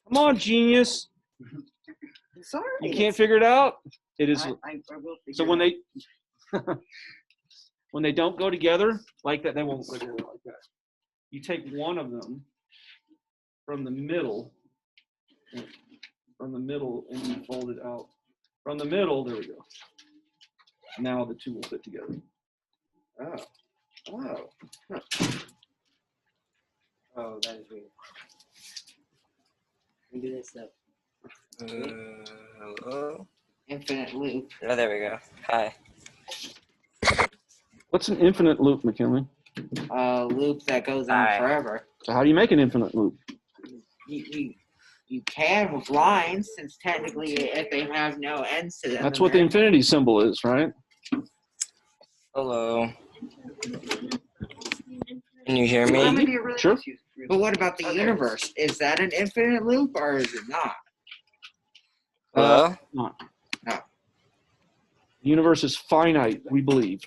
Come on, genius. Sorry. You can't figure it out? It is. I will figure So when they when they don't go together like that, they won't go together like that. You take one of them from the middle, and you fold it out. From the middle, there we go. Now the two will fit together. Oh. Oh. Huh. Oh, that is weird. Let me do this stuff. Hello? Infinite loop. Oh, there we go. Hi. What's an infinite loop, McKinley? A loop that goes on Hi. forever. So how do you make an infinite loop? You can with lines, since technically if they have no ends to them. That's what the infinity symbol is, right? Hello. Can you hear me? Sure. But what about the universe? Is that an infinite loop or is it not? Hello? No. No. The universe is finite, we believe.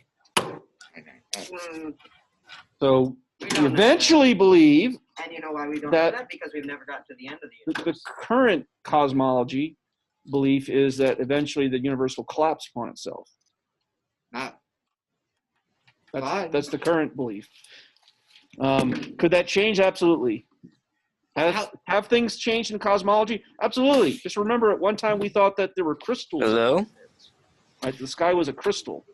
So we eventually believe And you know why we don't that- know that? Because we've never got to the end of the the universe. current cosmology belief is that eventually the universe will collapse upon itself. Not. That's the current belief. Could that change? Absolutely. Have things changed in cosmology? Absolutely. Just remember, at one time we thought that there were crystals. Hello? Right? The sky was a crystal.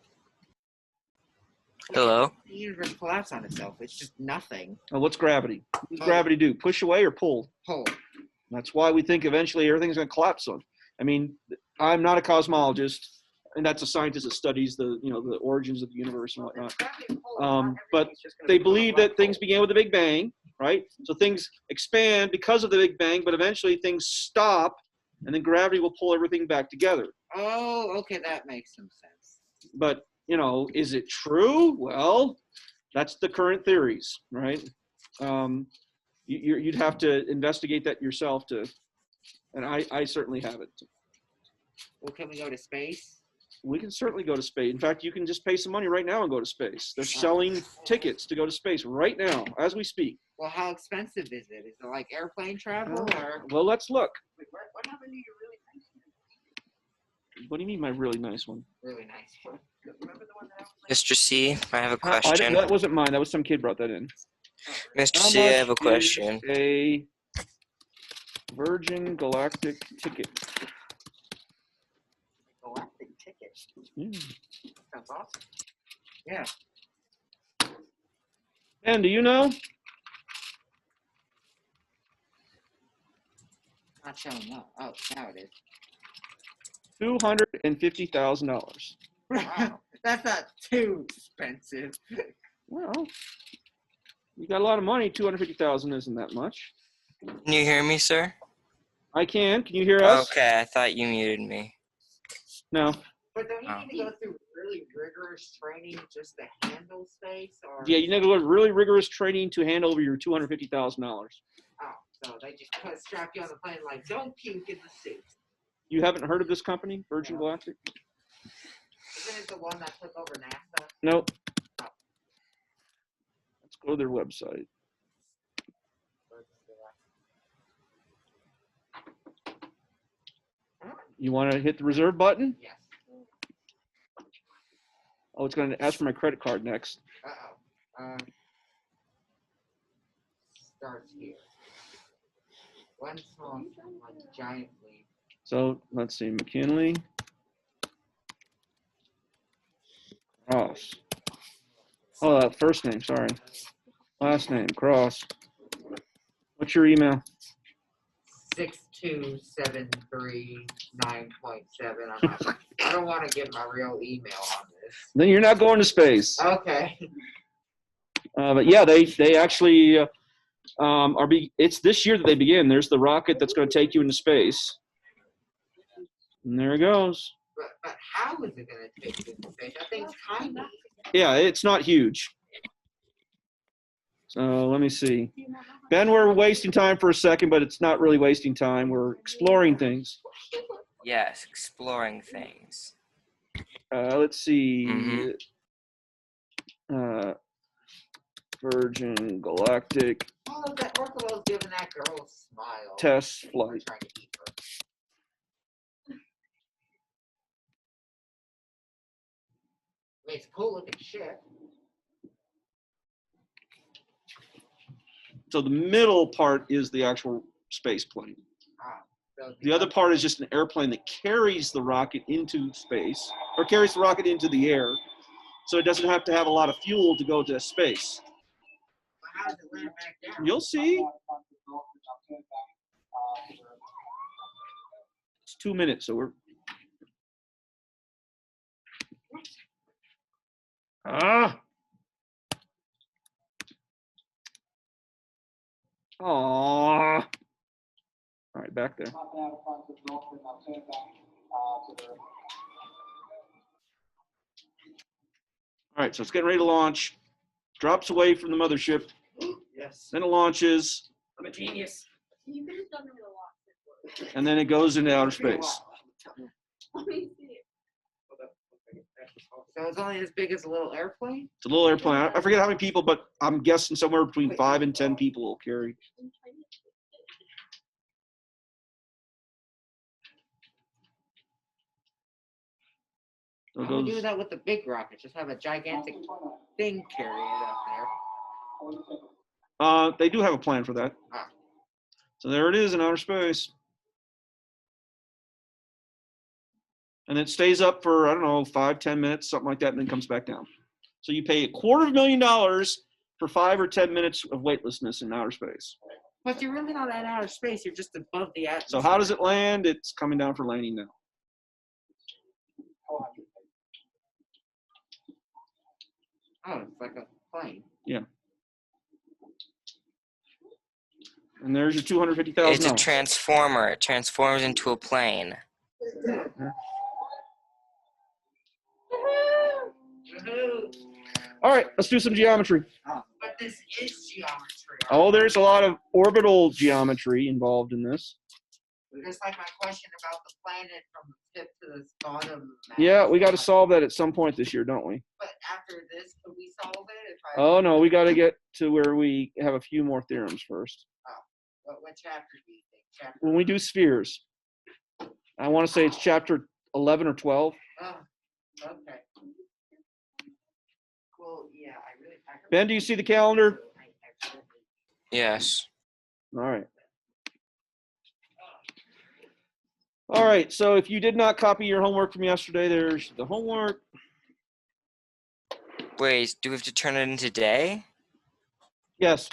Hello? The universe collapses on itself. It's just nothing. Now, what's gravity? What does gravity do? Push away or pull? Pull. That's why we think eventually everything's going to collapse on. I mean, I'm not a cosmologist, and that's a scientist that studies the origins of the universe and whatnot. But they believe that things began with the Big Bang, right? So things expand because of the Big Bang, but eventually things stop, and then gravity will pull everything back together. Oh, okay, that makes some sense. But, is it true? Well, that's the current theories, right? You'd have to investigate that yourself and I certainly haven't. Well, can we go to space? We can certainly go to space. In fact, you can just pay some money right now and go to space. They're selling tickets to go to space right now as we speak. Well, how expensive is it? Is it like airplane travel or? Well, let's look. Wait, what happened to your really nice one? What do you mean my really nice one? Really nice one. Remember the one that I was like? Mr. C, I have a question. That wasn't mine. That was some kid brought that in. Mr. How C, I much have a question. is a Virgin Galactic ticket? Galactic ticket. Yeah. Sounds awesome. Yeah. Ben, do you know? Not showing up. Oh, now it is. $250,000. Wow. That's not too expensive. Well, you got a lot of money. $250,000 isn't that much. Can you hear me, sir? I can. Can you hear us? Okay, I thought you muted me. No. But don't you need to go through really rigorous training just to handle space? Or? Yeah, you need to go to really rigorous training to hand over your $250,000. Oh, so they just strap you on the plane like, don't puke in the suit. You haven't heard of this company, Virgin Galactic? Isn't it the one that took over NASA? Nope. Oh. Let's go to their website. You want to hit the reserve button? Yes. Oh, it's going to ask for my credit card next. Uh-oh. Starts here. One small step, one giant leap. So let's see, McKinley. Cross. Oh, first name, sorry. Last name, Cross. What's your email? 62739.7. I don't want to give my real email on this. Then you're not going to space. Okay. But yeah, they actually it's this year that they begin. There's the rocket that's going to take you into space. And there it goes. But how is it going to take you into space? That thing's tiny. Yeah, it's not huge. So let me see. Ben, we're wasting time for a second, but it's not really wasting time. We're exploring things. Yes, exploring things. Let's see. Mm-hmm. Virgin Galactic Oh, that Orcabo's giving that girl a smile. test We're flight. trying to eat her. I mean, it's a cool looking ship. So the middle part is the actual space plane. So The other part is just an airplane that carries the rocket into space, or carries the rocket into the air, so it doesn't have to have a lot of fuel to go to space. How does it land back down? You'll see. It's 2 minutes, so we're. Ah. Aww. All right, back there. All right, so it's getting ready to launch. Drops away from the mothership. Yes. Then it launches. I'm a genius. You could have done it a lot simpler. And then it goes into outer space. Let me see it. So it's only as big as a little airplane? It's a little airplane. I forget how many people, but I'm guessing somewhere between 5 and 10 people will carry. So it How do we do goes, that with the big rocket? Just have a gigantic thing carry it up there. they do have a plan for that. Ah. So there it is in outer space. And it stays up for, I don't know, 5, 10 minutes, something like that, and then comes back down. So you pay $250,000 for 5 or 10 minutes of weightlessness in outer space. But you're really not at outer space. You're just above the atmosphere. So how does it land? It's coming down for landing now. Oh, it's like a plane. Yeah. And there's your $250,000. It's a transformer. It transforms into a plane. All right, let's do some geometry. But this is geometry. Oh, there's a lot of orbital geometry involved in this. Just like my question about the planet from the tip to the bottom. Of the map. Yeah, we got to solve that at some point this year, don't we? But after this, could we solve it? If Oh, no, we got to get to where we have a few more theorems first. What chapter do you think? Chapter When we do spheres, I want to say it's chapter 11 or 12. Oh, okay. Well, yeah, Ben, do you see the calendar? Yes. All right. All right, so if you did not copy your homework from yesterday, there's the homework. Wait, do we have to turn it in today? Yes.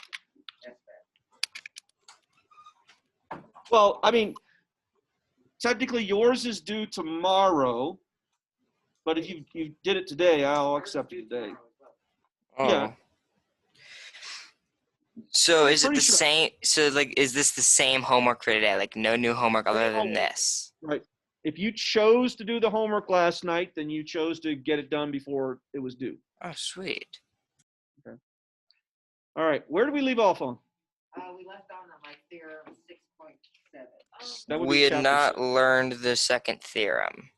Well, I mean, technically yours is due tomorrow, but if you did it today, I'll accept it today. Oh. Yeah. So is it Pretty the sure. same? So like, is this the same homework for today? Like, no new homework other than homework. this? Right. If you chose to do the homework last night, then you chose to get it done before it was due. Oh, sweet. All right. Where do we leave off on? We left on like theorem 6.7. That would We be had chapter not 6. learned the second theorem.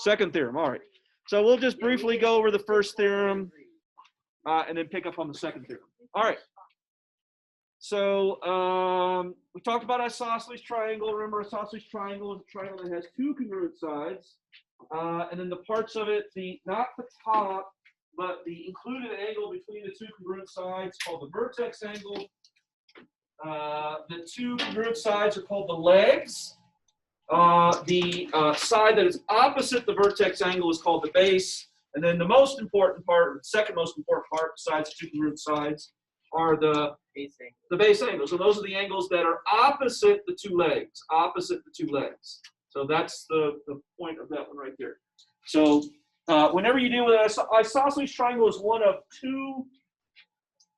Second theorem. All right. So we'll just briefly go over the first theorem and then pick up on the second theorem. All right. So we talked about isosceles triangle. Remember, isosceles triangle is a triangle that has two congruent sides. And then the parts of it, not the top, but the included angle between the two congruent sides called the vertex angle. The two congruent sides are called the legs. The side that is opposite the vertex angle is called the base. And then the most important part, the second most important part, besides the two congruent sides, are the base angles. So those are the angles that are opposite the two legs, So that's the point of that one right there. So whenever you deal with an isosceles triangle is one of two,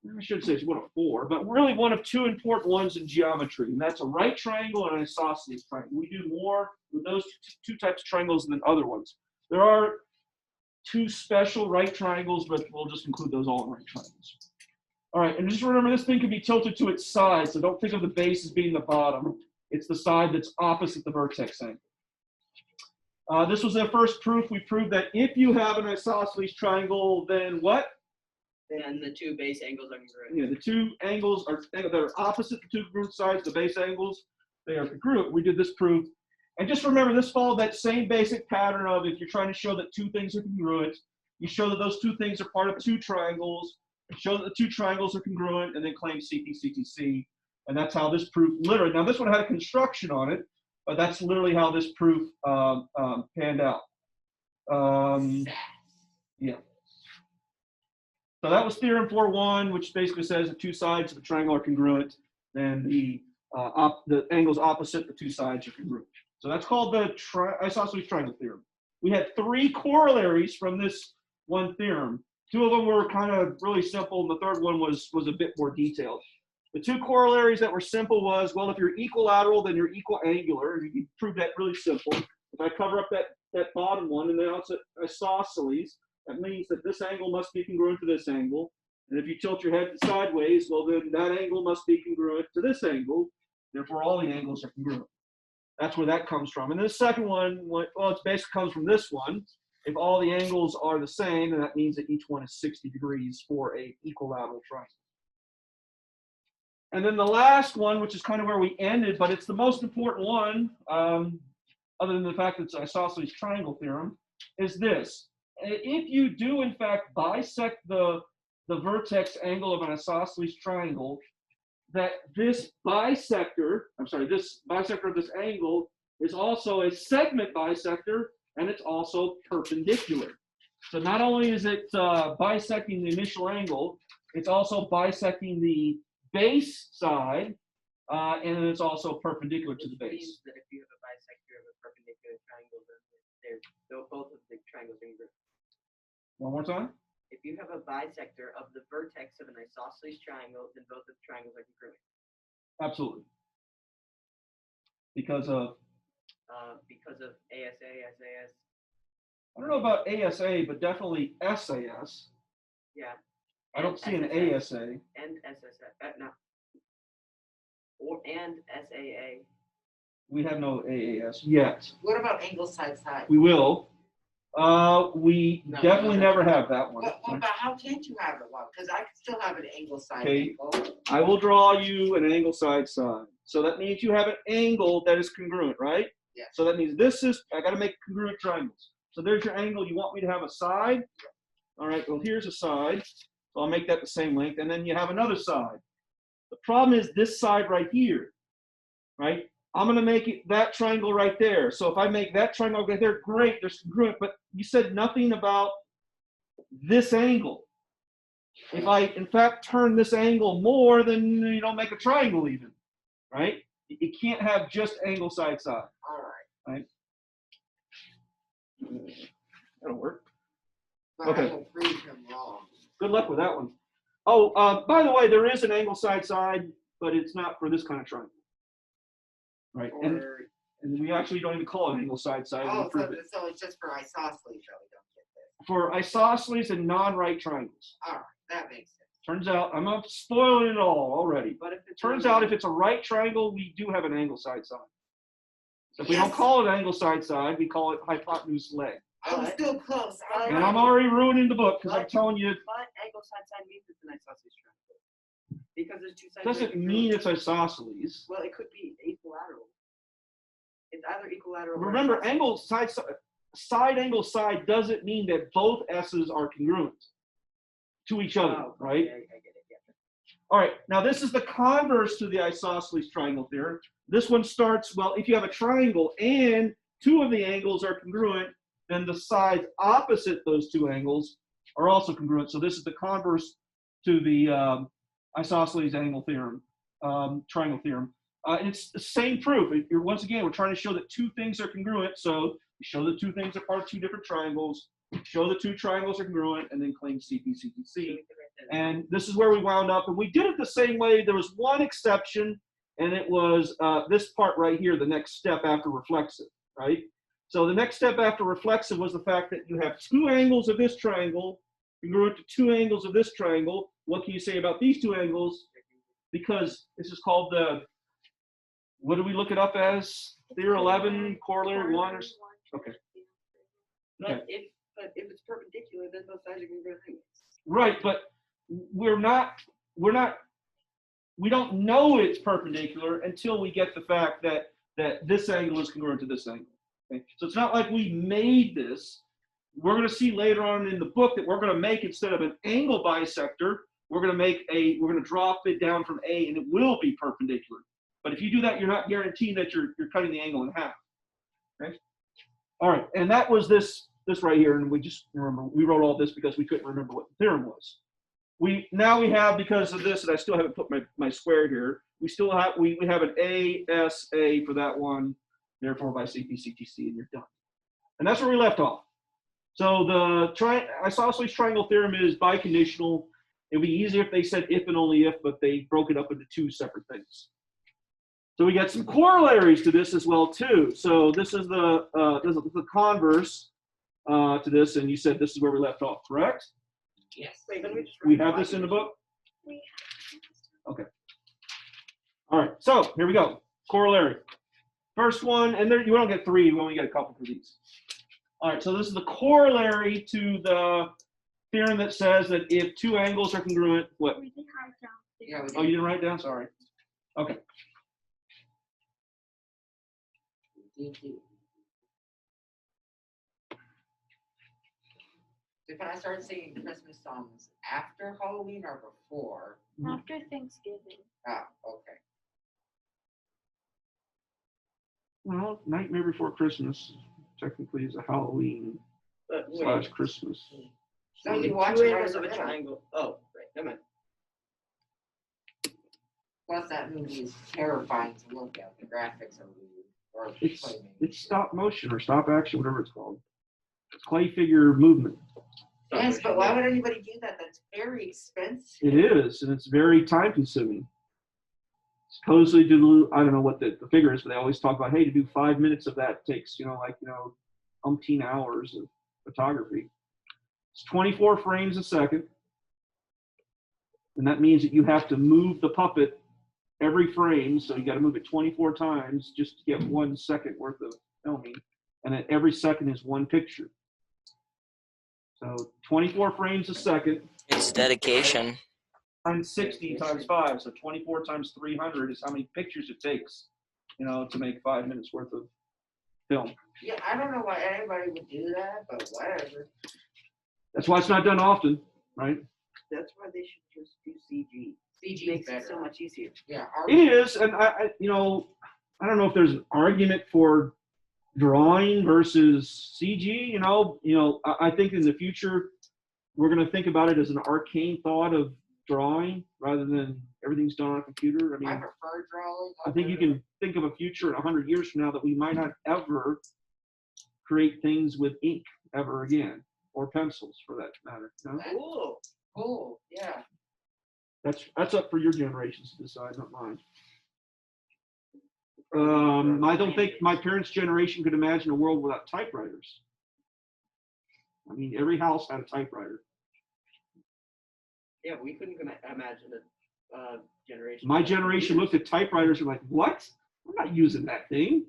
I should say it's one of four, but really one of two important ones in geometry, and that's a right triangle and an isosceles triangle. We do more with those two types of triangles than other ones. There are two special right triangles, but we'll just include those all in right triangles. All right, and just remember this thing can be tilted to its side, so don't think of the base as being the bottom. It's the side that's opposite the vertex angle. This was the first proof. We proved that if you have an isosceles triangle, then what? Then the two base angles are congruent. Yeah, the two angles that are opposite the two congruent sides, the base angles, they are congruent. We did this proof. And just remember, this followed that same basic pattern of if you're trying to show that two things are congruent, you show that those two things are part of two triangles, show that the two triangles are congruent, and then claim CP, and that's how this proof literally, now this one had a construction on it, but that's literally how this proof panned out. Yeah. So that was theorem 4.1, which basically says the two sides of a triangle are congruent, and the angles opposite the two sides are congruent. So that's called the isosceles triangle theorem. We had 3 corollaries from this one theorem. 2 of them were kind of really simple, and the third one was a bit more detailed. The 2 corollaries that were simple was, well, if you're equilateral, then you're equiangular. And you can prove that really simple. If I cover up that bottom one, and now it's isosceles, that means that this angle must be congruent to this angle. And if you tilt your head sideways, well, then that angle must be congruent to this angle. Therefore, all the angles are congruent. That's where that comes from. And the second one, well, it basically comes from this one. If all the angles are the same, then that means that each one is 60 degrees for a equilateral triangle. And then the last one, which is kind of where we ended, but it's the most important one, other than the fact that it's isosceles triangle theorem, is this. If you do, in fact, bisect the vertex angle of an isosceles triangle, that this bisector of this angle is also a segment bisector, and it's also perpendicular. So not only is it bisecting the initial angle, it's also bisecting the base side, and it's also perpendicular to the Which base. means that if you have a bisector of a perpendicular triangle, then both of the triangles are congruent. One more time. If you have a bisector of the vertex of an isosceles triangle, then both of the triangles are congruent. Absolutely. Because of ASA, SAS. I don't know about ASA, but definitely SAS. Yeah. I don't see an SSS. ASA. And SSS. And SAA. We have no AAS yet. What about angle side side? We will. We No, definitely no. never have that one. But how can't you have it? Well, because I could still have an angle side Okay. angle. I will draw you an angle side. So that means you have an angle that is congruent, right? Yes. So that means I got to make congruent triangles. So there's your angle. You want me to have a side? All right, well, here's a side. So I'll make that the same length. And then you have another side. The problem is this side right here, right? I'm going to make it that triangle right there. So if I make that triangle right there, great, there's congruent. But you said nothing about this angle. If I, in fact, turn this angle more, then you don't make a triangle even, right? You can't have just angle side side. All right. That'll work. But Okay. I will prove him wrong. Good luck with that one. Oh, by the way, there is an angle side side, but it's not for this kind of triangle. Right, and we actually don't even call it angle side side. Oh, so it's just for isosceles that we don't get this. For isosceles and non-right triangles. All right, that makes sense. Turns out, I'm not spoiling it all already. But if it Turns out if it's a right triangle, we do have an angle side side. So if we don't Yes. call it angle side side, we call it hypotenuse leg. I'm still close. All And I'm right. already ruining the book because I'm telling you, But angle side means it's an isosceles triangle. Because there's two sides. it doesn't mean it's isosceles. Well, it could be equilateral. It's either equilateral. or Remember, isosceles. angle side angle side doesn't mean that both S's are congruent to each other, Oh, right? okay, I get it. Yeah. All right, now this is the converse to the isosceles triangle theorem. This one starts, well, if you have a triangle and 2 of the angles are congruent, then the sides opposite those 2 angles are also congruent. So this is the converse to the isosceles angle theorem, triangle theorem. And it's the same proof. Once again, we're trying to show that 2 things are congruent. So you show that 2 things are part of 2 different triangles, show the 2 triangles are congruent, and then claim CP. And this is where we wound up. And we did it the same way. There was one exception, and it was this part right here, the next step after reflexive, right? So the next step after reflexive was the fact that you have 2 angles of this triangle congruent to 2 angles of this triangle. What can you say about these 2 angles? Because this is called the, what do we look it up as? Theorem 11, Corollary 1, or okay. But Okay. if it's perpendicular, then both sides are congruent. Right, but we don't know it's perpendicular until we get the fact that this angle is congruent to this angle. Okay? So it's not like we made this. We're going to see later on in the book that we're going to make, instead of an angle bisector, we're going to drop it down from A, and it will be perpendicular. But if you do that, you're not guaranteeing that you're cutting the angle in half. Okay. All right, and that was this right here, and we just remember we wrote all this because we couldn't remember what the theorem was. Now we have, because of this, and I still haven't put my square here, we have an ASA for that one, therefore by CP, and you're done. And that's where we left off. So the isosceles triangle theorem is biconditional. It would be easier if they said if and only if, but they broke it up into two separate things. So we got some corollaries to this as well too. So this is the converse to this, and you said this is where we left off, correct? Yes. Wait, let me just We have this in the book? Okay. All right, so here we go. Corollary. First one, and there you don't get three, we only get a couple for these. All right, so this is the corollary to the theorem that says that if two angles are congruent, what? We did hide down. Yeah, Oh, you didn't write it down? Sorry. Okay. So can I start singing Christmas songs after Halloween or before? After Thanksgiving. Oh, okay. Well, Nightmare Before Christmas technically is a Halloween / Christmas. So you Two watch it right angles in of the a middle. triangle. Oh, right. Never mind. Plus, that movie is terrifying to look at. The graphics are weird. Or It's stop motion or stop action, whatever it's called. It's clay figure movement. Yes, but why would anybody do that? That's very expensive. It is, and it's very time consuming. Supposedly to do, I don't know what the figure is, but they always talk about, hey, to do 5 minutes of that takes, umpteen hours of photography. It's 24 frames a second. And that means that you have to move the puppet every frame. So you got to move it 24 times just to get 1 second worth of filming. And then every second is one picture. So 24 frames a second. It's dedication. Times 60 times 5. So 24 times 300 is how many pictures it takes, to make 5 minutes worth of film. Yeah, I don't know why anybody would do that, but whatever. That's why it's not done often, right? That's why they should just do CG. CG Makes is it better. so much easier. Yeah, It is, and I don't know if there's an argument for drawing versus CG. I think in the future we're going to think about it as an arcane thought of drawing rather than everything's done on a computer. I I mean, prefer drawing. I think you can think of a future in 100 years from now that we might not ever create things with ink ever again, or pencils for that matter. Cool. Cool. Yeah. That's up for your generations to decide, not mine. I don't think my parents' generation could imagine a world without typewriters. I mean, every house had a typewriter. Yeah, we couldn't imagine a generation. My without generation computers. looked at typewriters and like, what? I'm not using that thing.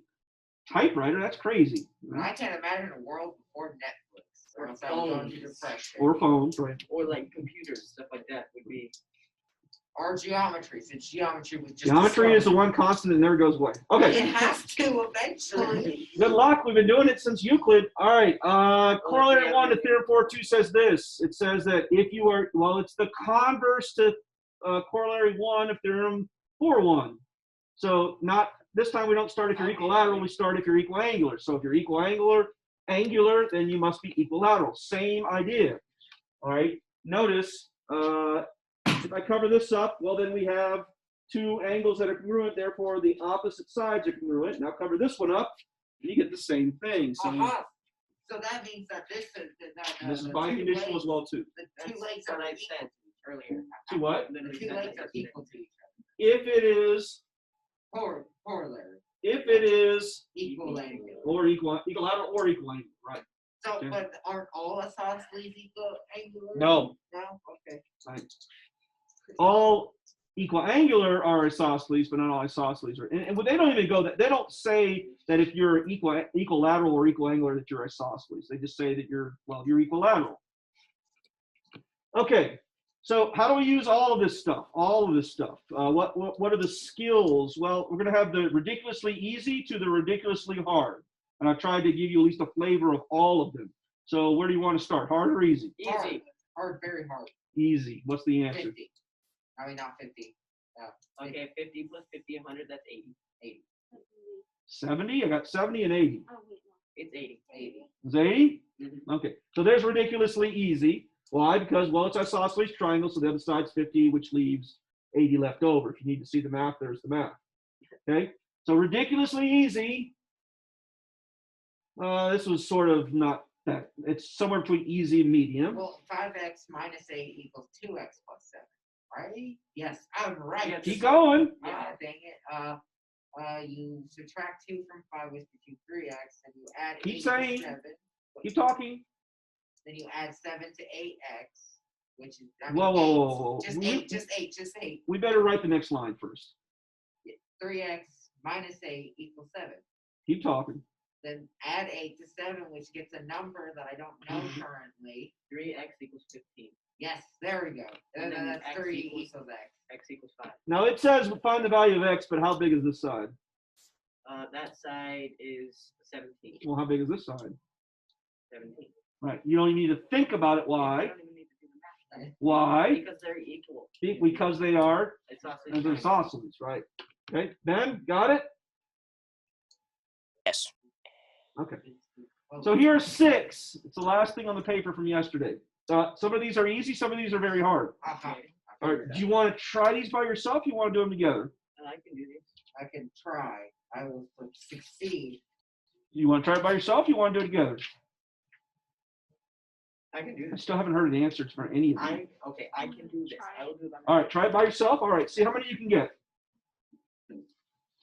Typewriter, that's crazy. I can't imagine a world before Netflix. Or else I would go into depression. Or phones, right? Or like computers, stuff like that would be. Or geometry, since geometry was just. Geometry is the one constant that never goes away. Okay. It has to eventually. Good luck. We've been doing it since Euclid. All right. Corollary 1 to Theorem 4.2 says this. It says that if you are, it's the converse to Corollary 1 of Theorem 4.1. So not this time we don't start if you're equilateral. We start if you're equiangular. So if you're angular, then you must be equilateral. Same idea. All right. Notice if I cover this up, well, then we have two angles that are congruent. Therefore, the opposite sides are congruent. Now cover this one up, and you get the same thing. So, So that means that this is this is biconditional as well too. The two legs what are I equal. said earlier. To what? The two legs are equal to each If it is, other. Corollary. if it is, Equal angle. or equilateral or equiangular, right? So, Okay. but aren't all isosceles equal angular? No. No? Okay. Right. All equiangular are isosceles, but not all isosceles are. And they don't even go that. They don't say that if you're equilateral or equiangular that you're isosceles. They just say that you're equilateral. Okay. So how do we use all of this stuff? All of this stuff. What are the skills? Well, we're going to have the ridiculously easy to the ridiculously hard. And I've tried to give you at least a flavor of all of them. So where do you want to start? Hard or easy? Easy. Hard, very hard. Easy. What's the answer? 50. I mean, not 50. Okay, 50 plus 50, 100, that's 80. 80. 70? I got 70 and 80. Oh, wait, no. It's 80. 80. Is it 80? Mhm. Okay. So there's ridiculously easy. Why? Because, well, it's isosceles triangle, so the other side's 50, which leaves 80 left over. If you need to see the math, there's the math. Okay? So ridiculously easy. This was sort of not that. It's somewhere between easy and medium. Well, 5x minus 8 equals 2x plus 7, right? Yes, I'm right. Yes. Keep going. Dang it. You subtract 2 from 5, which gives you 3x, and you add Keep 8 saying. to 7. Keep talking. Then you add 7 to 8x, which is, I mean, Whoa, whoa, whoa, whoa. Just 8, just 8. We better write the next line first. 3x minus 8 equals 7. Keep talking. Then add 8 to 7, which gets a number that I don't know currently. 3x equals 15. Yes, there we go. And then That's x 3 equals- equals x. X equals 5. Now it says find the value of x, but how big is this side? That side is 17. Well, how big is this side? 17. Right. You don't even need to think about it. I Why? don't even need to do the math. Why? Because they're equal. Because they are Isosceles as triangle. isosceles, right? Okay. Ben, got it? Yes. Okay. So here are 6. It's the last thing on the paper from yesterday. Some of these are easy. Some of these are very hard. Uh-huh. All right. Do you want to try these by yourself? You want to do them together? I can do this. I can try. I will succeed. You want to try it by yourself? You want to do it together? I can do I this. still haven't heard an answer for any of them. I can do this. I will do it by All right. Try it by yourself. All right. See how many you can get.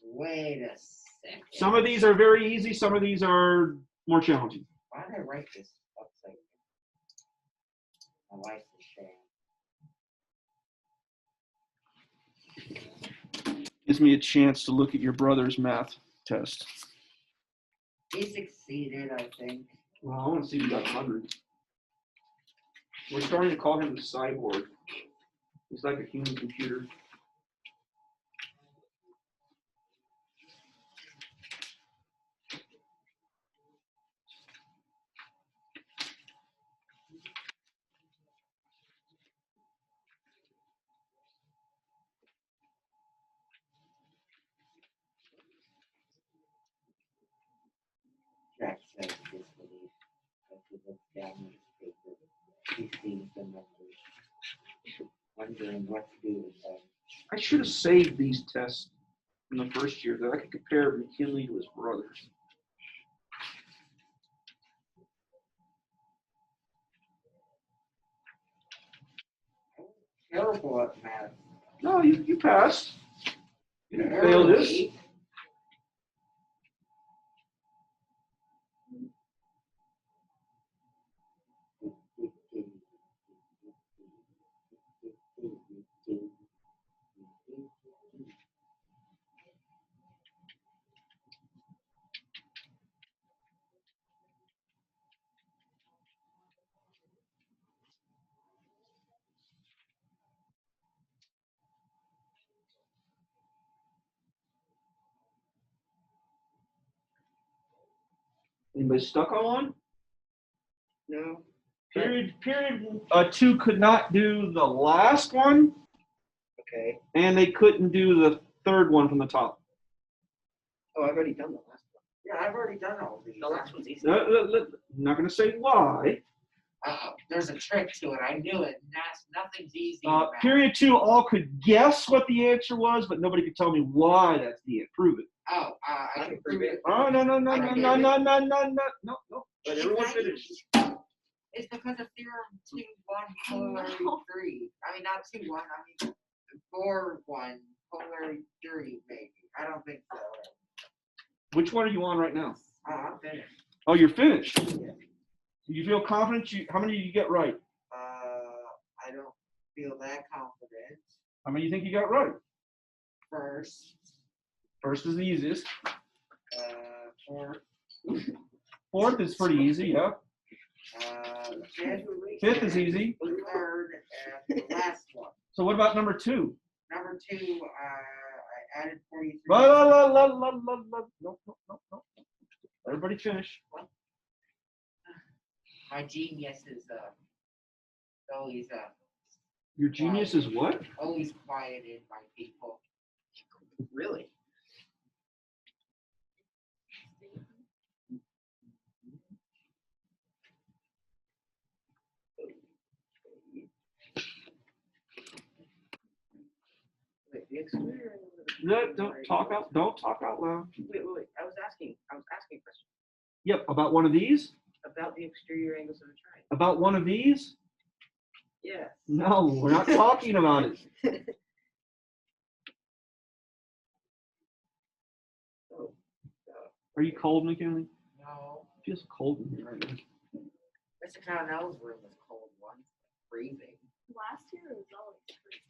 Wait a second. Some of these are very easy. Some of these are more challenging. Why did I write this upside down? My life's a shame. Gives me a chance to look at your brother's math test. He succeeded, I think. Well, I want to see if he got 100. We're starting to call him the cyborg. He's like a human computer. Jack says disbelief. As he looks down at his paper, he sees the numbers, wondering what to do with them. I should have saved these tests in the first year that I could compare McKinley to his brothers. Terrible at math. No, you passed. You didn't fail this. Barely. Anybody stuck on one? No. Period 2 could not do the last one, Okay. and they couldn't do the third one from the top. Oh, I've already done the last one. Yeah, I've already done all these. The last one's easy. I'm not going to say why. There's a trick to it. I knew it. Nothing's easy. in math. Period 2 all could guess what the answer was, but nobody could tell me why that's the answer. Prove it. Oh, I can prove it. Oh, no. But everyone finished. It's because of theorem 2-1 corollary 3. I mean, not 2-1. I mean 4-1 corollary 3. Maybe. I don't think so. Which one are you on right now? I'm finished. Oh, you're finished. Do you feel confident? How many did you get right? I don't feel that confident. How many do you think you got right? First, First is the easiest. fourth, Fourth is pretty easy, yeah. fifth, Fifth is easy. third, and the last one. So what about number 2? Number 2, I added 43. No. Everybody finish. My genius is always Your genius is what? always quieted my people. Really? Wait, the exterior angle of the No, don't talk out loud. Wait. I was asking a question Yep, about one of these? about the exterior angles of a triangle. About one of these? Yeah. No, we're not talking about it. Oh, Are you cold, McKinley? No, It feels cold in here right now. Mr. Connell's room was cold once, freezing. Last year it was always freezing.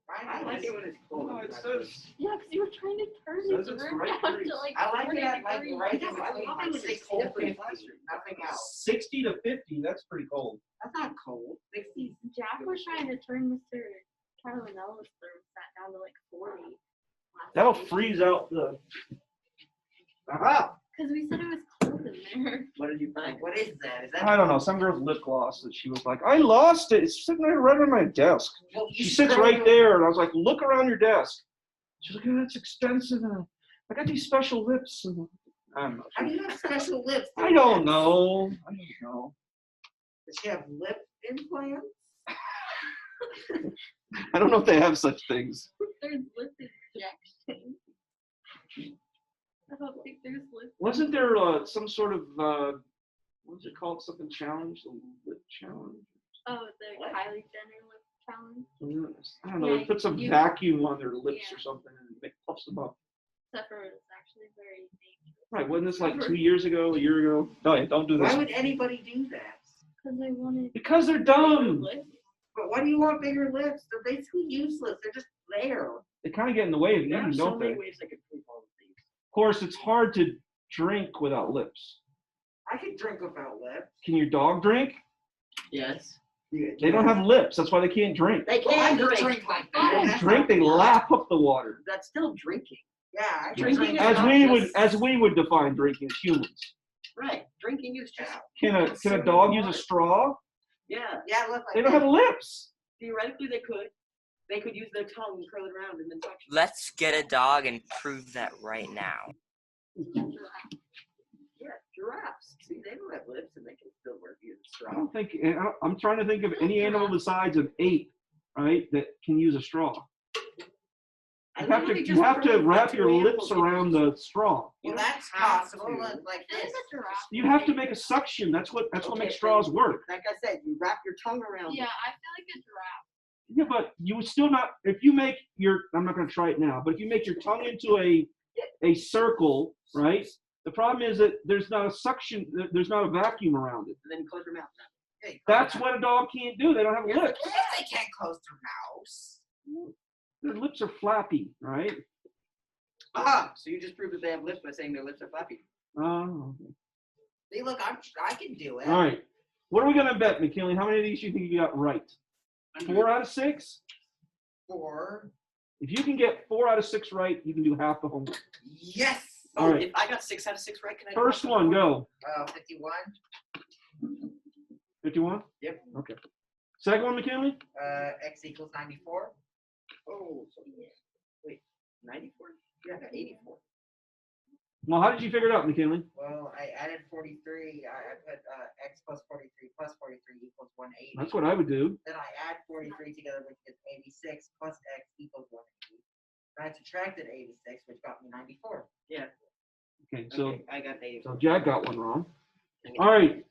I like it when it's cold. No, it says Yeah, because you were trying to turn Says his it's room right down freeze. to like I like 40 it at like degrees. right in I between love like it when it's 60 to cold 50, in classroom. nothing else. 60 to 50. That's pretty cold. That's not cold. 60. Jack was trying to turn Mr. Carlinello's thermostat down to like 40. That'll freeze out the. Oh, Because we said it was cold in there. What did you find? what is that? Is that? I don't know. Some girl's lip gloss that she was like, I lost it. It's sitting right on my desk. Well, you She sits throw right your- there, and I was like, look around your desk. She's like, oh, that's expensive. And I got these special lips. And I don't know. How do you have special lips? I don't know. Does she have lip implants? I don't know if they have such things. There's lip injection. I don't think there's lip. Wasn't there some sort of what's it called? Something challenge? The lip challenge? Oh, the What? Kylie Jenner lip challenge. I don't know. Yeah, They put some you- vacuum on their lips Yeah. or something and it puffs them up. Except for it's actually very dangerous. Right? Wasn't this like 2 years ago, a year ago? No, yeah, don't do Why this. would anybody do that? Because I wanted Because they're dumb. lips. But why do you want bigger lips? They're basically useless. They're just there. They kind of get in the way of There eating, are so don't many they? Of ways I could prove all of these. course, it's hard to drink without lips. I could drink without lips. Can your dog drink? Yes. They don't have lips. That's why they can't drink. They Well, I can could drink. drink like Oh, that. They don't That's drink. not They fun. lap up the water. That's still drinking. Yeah, I could Drinking drink is As without we lips. would define drinking as humans. Right. Drinking is just. Yeah. Can a dog use a straw? Yeah. Yeah, look like They don't that. have lips. Theoretically, they could. They could use their tongue and curl it around and then touch it. Let's get a dog and prove that right now. Yeah, giraffes. See, they don't have lips and they can still work use a I straw. don't think. I'm trying to think of any animal besides an ape, right, that can use a straw. You have to. You have to wrap your lips around the straw. Well, that's have possible. to. Look like There's this. a giraffe. You have to make a suction. That's what makes straws work. Like I said, you wrap your tongue around Yeah, it. I feel like a giraffe. Yeah, but you would still not. If you make your, I'm not going to try it now. But if you make your tongue into a circle, right? The problem is that there's not a suction. There's not a vacuum around it. And then you close your mouth. Hey, That's what a dog can't do. They don't have lips. Yes, they can't close their mouths. Their lips are flappy, right? Ah, so you just proved that they have lips by saying their lips are flappy. Oh. See, look, I can do it. All right. What are we going to bet, McKinley? How many of these do you think you got right? 4 out of 6? 4. If you can get 4 out of 6 right, you can do half the homework. Yes. All right. If I got 6 out of 6 right, can I? First one, go. 51. 51? Yep. Okay. Second one, McKinley? X equals 94. Oh, so wait, 94? Yeah, I got 84. Well, how did you figure it out, McKinley? Well, I added 43. I put x plus 43 plus 43 equals 180. That's what I would do. Then I add 43 together, which is 86 plus x equals 180. Then I subtracted 86, which got me 94. Yeah. Okay, so, Okay, I got 84. so Jack got one wrong. All right.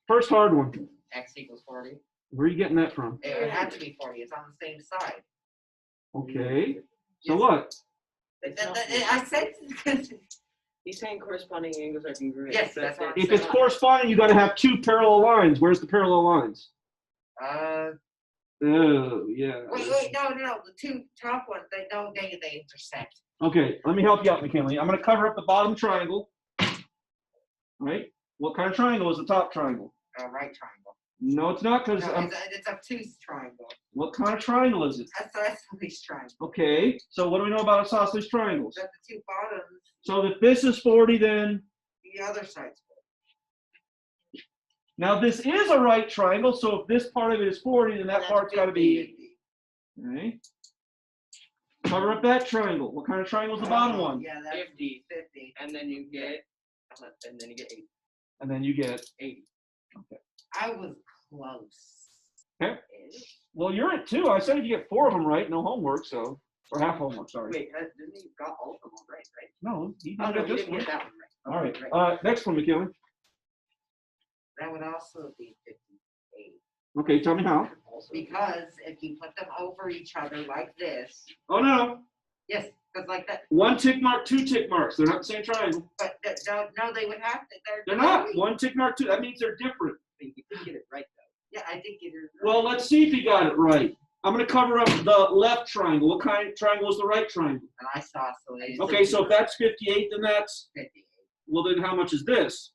First hard one. X equals 40. Where are you getting that from? It would have to be 40. It's on the same side. Okay. So Yes. what? It's not- I said. He's saying corresponding angles are congruent. Yes, that's what I'm If it's corresponding, you got to have 2 parallel lines. Where's the parallel lines? Oh, yeah. Wait, no. The two top ones, they intersect. Okay, let me help you out, McKinley. I'm going to cover up the bottom triangle. Right? What kind of triangle is the top triangle? Right triangle. No, it's not, because No, it's a tooth triangle. what kind of triangle is it? Isosceles triangle. Okay, so what do we know about isosceles triangles? That the two bottoms, So if this is 40, then the other side's 40. now this is a right triangle, so if this part of it is 40, then that That's part's got to be 50. okay. Cover up that triangle. What kind of triangle is the bottom one? Yeah, that's 50. 50. And then you get 80. And then you get 80. I was close. okay. Well, you're at 2. I said if you get 4 of them right, no homework, so or half homework. Sorry. Wait, didn't he got all of them all right? No, you Oh, didn't no, get you this didn't one. get that one right. All right. Right. Next one, McKinley. That would also be 58. Okay, tell me how. Also, Because if you put them over each other like this, Oh no, yes, because like that. 1 tick mark, 2 tick marks. They're not the same triangle. But no, they would have to. They're not. 1 tick mark, 2. That means they're different. you did get it right though. Yeah, I think it is. Well, let's see if you got it right. I'm going to cover up the left triangle. What kind of triangle is the right triangle? And I saw Isosceles. Okay, so if that's 58, then that's 58. well. Then how much is this?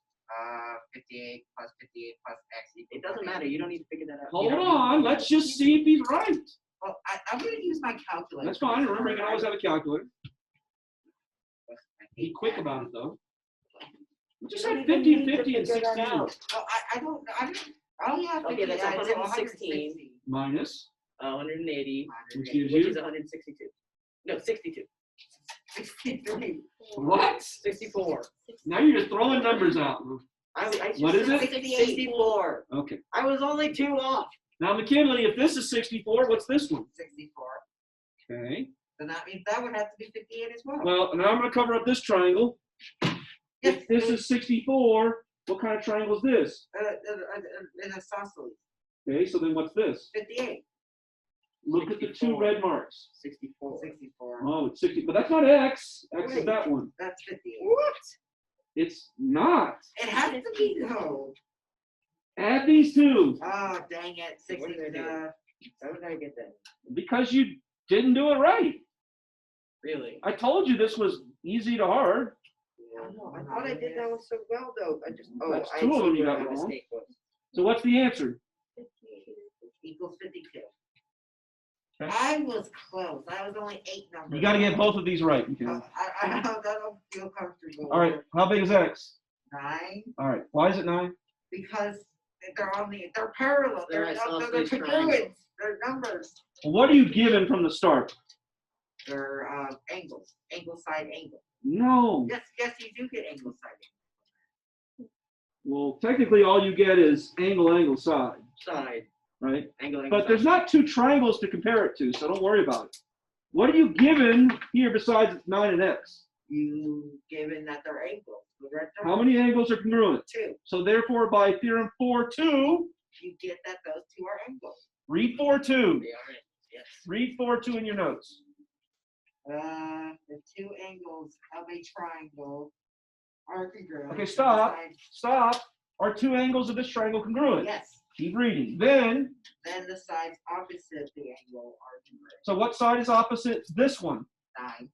58 plus 58 plus X equals. It doesn't matter. You don't need to figure that out. Hold on. Let's just see if he's right. Well, I'm going to use my calculator. That's fine. Remember, you can always have a calculator. I Be hate quick that. about it, though. We just You had don't 50 even and need to 50 and figure that 16 out. Oh, I don't. Oh yeah, 50. Okay, that's I did 116. minus. 180, Which gives which you is 162. No, 62. 63. what? 64. Now you're just throwing numbers out. I What is it? 64. Okay. I was only 2 off. Now, McKinley, if this is 64, what's this one? 64. Okay. Then that means that would have to be 58 as well. Well, now I'm going to cover up this triangle. Yes, If this is 64, what kind of triangle is this? an isosceles. Okay, so then what's this? 58. Look at the 2 64. red marks. 64. 64. Oh, it's 60, but that's not X. X is Wait. that one. That's 58. What? It's not. It has to be though. Add these 2 Oh, dang it. 60. What did I do? How did I get that? because you didn't do it right. Really? I told you this was easy to hard. I don't know. I thought I did that one so well though. I just That's I 2 of them see you where got my wrong. mistake was. So what's the answer? Equals 52. Okay. I was close. I was only 8 numbers. You got to get both of these right. Okay. I don't feel comfortable. All right. How big is X? 9 All right. Why is it 9? because they're parallel. They're They're isosceles congruent. triangles. They're numbers. Well, what are you given from the start? They're angles. Angle side angle. No. Yes, you do get angle side. Well, technically, all you get is angle, angle, side, Side. right? Angle. But there's not 2 triangles to compare it to, so don't worry about it. What are you given here besides 9 and X? You given that they're angles. Correct? How many angles are congruent? 2. So therefore, by theorem 4-2, You get that those 2 are angles. read 4-2. Yes. Read 4-2 in your notes. The 2 angles of a triangle are congruent. Okay, stop. Besides- Stop. Are 2 angles of this triangle congruent? Yes. Keep reading. Then, Then the sides opposite the angle are congruent. so what side is opposite this one? 9.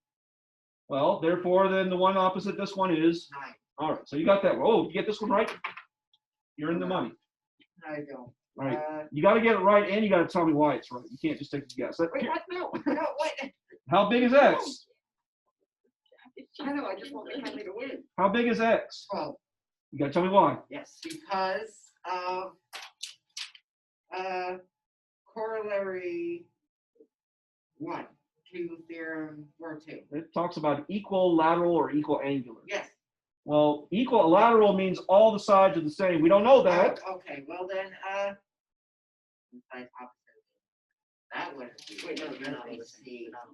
Well, therefore, then the one opposite this one is. 9. All right, so you got that. Oh, you get this one right? You're in the money. I don't. All right. You got to get it right, and you got to tell me why it's right. You can't just take a guess. Wait, what? No. No, wait. How big is X? I know, I just want the family to win. How big is X? 12. You got to tell me why. Yes. Because of corollary 1 to theorem 4-2. It talks about equal lateral or equal angular. Yes. Well, equal lateral means all the sides are the same. We don't know that. Oh, okay, well then, the sides opposite. That wouldn't be. Wait, no, Let you're not me listening. see. You're not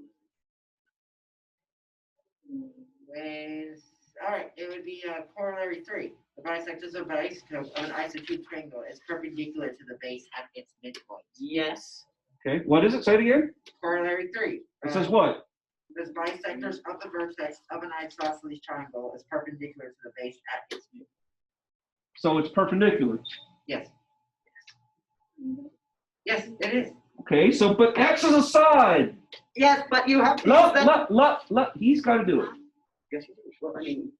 All right, it would be corollary 3. The bisectors of base of an isosceles triangle is perpendicular to the base at its midpoint. Yes. Okay, what is it? Say it again. Corollary 3. It says what? The bisectors of the vertex of an isosceles triangle is perpendicular to the base at its midpoint. So it's perpendicular. Yes. Yes, it is. Okay, so but X is a side. Yes, but you have to Look, he's got to do it. Yes, you do. Well, I mean,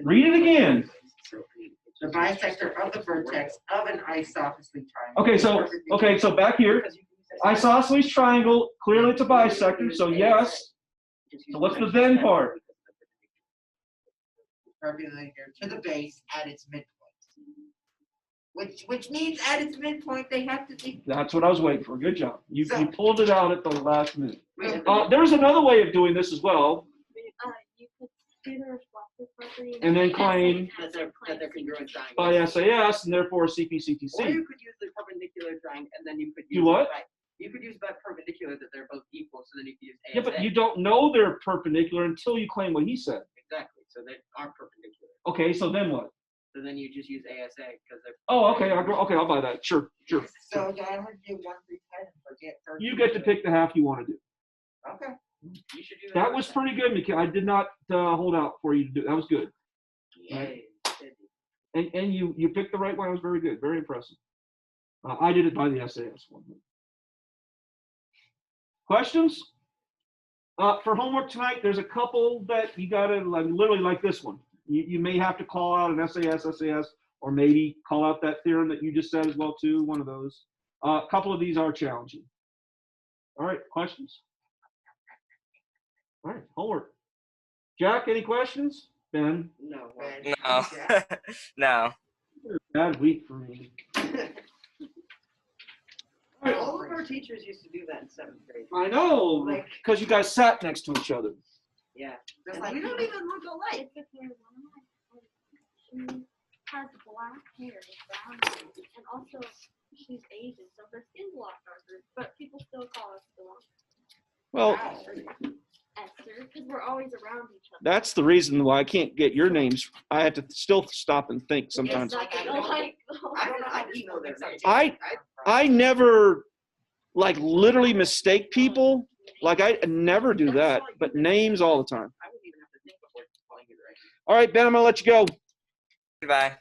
Read it again. the bisector of the vertex of an isosceles triangle. Okay, so back here, isosceles triangle, clearly it's a bisector, so yes. So what's the then part? Perpendicular to the base at its midpoint. Which means at its midpoint, they have to be. That's what I was waiting for. Good job. You pulled it out at the last minute. Wait, There's another way of doing this as well, You could do the reflective property. and then claim That they're congruent triangles. by SAS and therefore Or CPCTC. you could use the perpendicular triangle, and then you could use Do what? You could use that perpendicular that they're both equal, so then you could use ASA. Yeah, but you don't know they're perpendicular until you claim what he said. Exactly. So they are perpendicular. Okay, so then what? So then you just use ASA because they're. Oh, okay, I'll buy that. Sure. So I would do 1 through 10 and forget 13. You get to pick the half you want to do. Okay. You should do That was pretty good, Mikhail. I did not hold out for you to do. That was good. Yay. And you picked the right one. It was very good. Very impressive. I did it by the SAS one. Questions? For homework tonight, there's a couple that you got to literally like this one. You may have to call out an SAS, or maybe call out that theorem that you just said as well too, one of those. A couple of these are challenging. All right, questions? All right, homework. Jack, any questions? Ben? No. No. No. Bad week for me. All of our teachers used to do that in 7th grade. I know, because you guys sat next to each other. Yeah. Just And like we don't even look alike. It's because one of my she has black hair, brown hair, and also she's Asian, so her skin's a lot darker, but people still call us Dawn. Well, Esther, because we're always around each other. that's the reason why I can't get your names. I have to still stop and think sometimes. It's like, I don't like. I don't know how people mix up. I never literally mistake people. Like I never do that, but names all the time. I wouldn't even have to think before calling you the right. All right, Ben, I'm gonna let you go. Goodbye.